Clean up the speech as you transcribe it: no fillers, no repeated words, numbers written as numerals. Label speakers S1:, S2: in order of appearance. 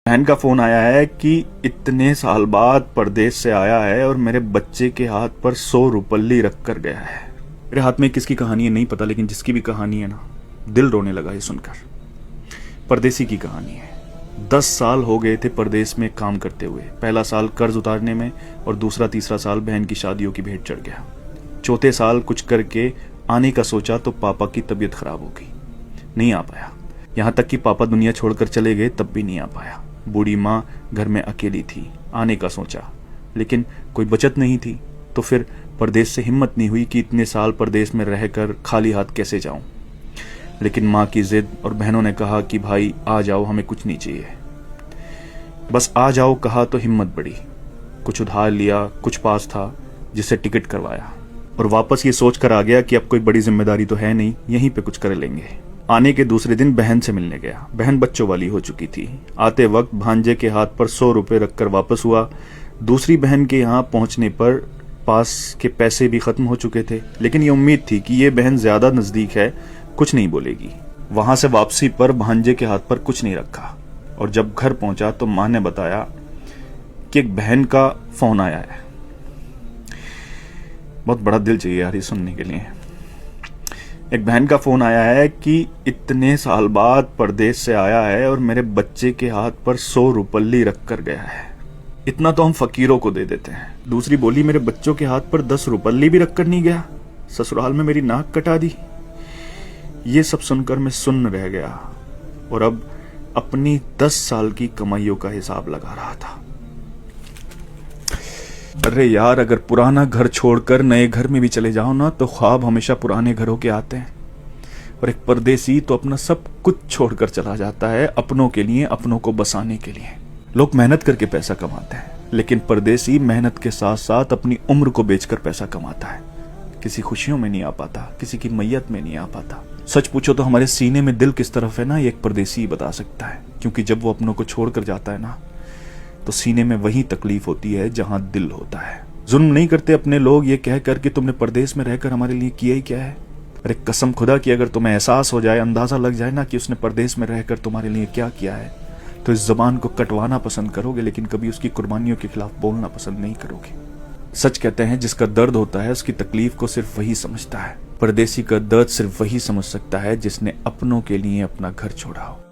S1: बहन का फोन आया है कि इतने साल बाद परदेश से आया है और मेरे बच्चे के हाथ पर 100 रुपल्ली रख कर गया है। मेरे हाथ में किसकी कहानी है नहीं पता, लेकिन जिसकी भी कहानी है ना, दिल रोने लगा ये सुनकर। परदेसी की कहानी है। 10 साल हो गए थे परदेश में काम करते हुए। पहला साल कर्ज उतारने में और दूसरा तीसरा साल बहन की शादियों की भेंट चढ़ गया। चौथे साल कुछ करके आने का सोचा तो पापा की तबीयत खराब हो गई, नहीं आ पाया। यहां तक कि पापा दुनिया छोड़कर चले गए तब भी नहीं आ पाया। बूढ़ी माँ घर में अकेली थी। आने का सोचा लेकिन कोई बचत नहीं थी, तो फिर परदेश से हिम्मत नहीं हुई कि इतने साल परदेश में रहकर खाली हाथ कैसे जाऊं। लेकिन माँ की जिद और बहनों ने कहा कि भाई आ जाओ, हमें कुछ नहीं चाहिए, बस आ जाओ कहा तो हिम्मत बढ़ी। कुछ उधार लिया, कुछ पास था जिससे टिकट करवाया और वापस ये सोच कर आ गया कि अब कोई बड़ी जिम्मेदारी तो है नहीं, यहीं पे कुछ कर लेंगे। आने के दूसरे दिन बहन से मिलने गया। बहन बच्चों वाली हो चुकी थी। आते वक्त भांजे के हाथ पर 100 रुपए रखकर वापस हुआ। दूसरी बहन के यहाँ पहुंचने पर पास के पैसे भी खत्म हो चुके थे, लेकिन ये उम्मीद थी कि ये बहन ज्यादा नजदीक है, कुछ नहीं बोलेगी। वहां से वापसी पर भांजे के हाथ पर कुछ नहीं रखा और जब घर पहुंचा तो मां ने बताया कि एक बहन का फोन आया है। बहुत बड़ा दिल चाहिए यार ये सुनने के लिए। एक बहन का फोन आया है कि इतने साल बाद परदेश से आया है और मेरे बच्चे के हाथ पर 100 रुपल्ली रख कर गया है। इतना तो हम फकीरों को दे देते हैं। दूसरी बोली, मेरे बच्चों के हाथ पर 10 रुपल्ली भी रख कर नहीं गया, ससुराल में मेरी नाक कटा दी। ये सब सुनकर मैं सुन्न रह गया और अब अपनी 10 साल की कमाइयों का हिसाब लगा रहा था। अरे यार, अगर पुराना घर छोड़कर नए घर में भी चले जाओ ना तो ख्वाब हमेशा पुराने घरों के आते हैं। और एक परदेसी तो अपना सब कुछ छोड़कर चला जाता है अपनों के लिए, अपनों को बसाने के लिए। लोग मेहनत करके पैसा कमाते हैं, लेकिन परदेसी मेहनत के साथ साथ अपनी उम्र को बेचकर पैसा कमाता है। किसी खुशियों में नहीं आ पाता, किसी की मैयत में नहीं आ पाता। सच पूछो तो हमारे सीने में दिल किस तरफ है ना, ये एक परदेसी ही बता सकता है। क्योंकि जब वो अपनों को छोड़कर जाता है ना तो सीने में वही तकलीफ होती है जहां दिल होता है। जुल्म नहीं करते अपने लोग ये कहकर कि तुमने परदेश में रहकर हमारे लिए किया ही क्या है। अरे कसम खुदा की, अगर तुम्हें एहसास हो जाए, अंदाजा लग जाए ना कि उसने परदेश में रहकर तुम्हारे लिए क्या किया है, तो इस जबान को कटवाना पसंद करोगे, लेकिन कभी उसकी कुर्बानियों के खिलाफ बोलना पसंद नहीं करोगे। सच कहते हैं जिसका दर्द होता है उसकी तकलीफ को सिर्फ वही समझता है। परदेसी का दर्द सिर्फ वही समझ सकता है जिसने अपनों के लिए अपना घर छोड़ा हो।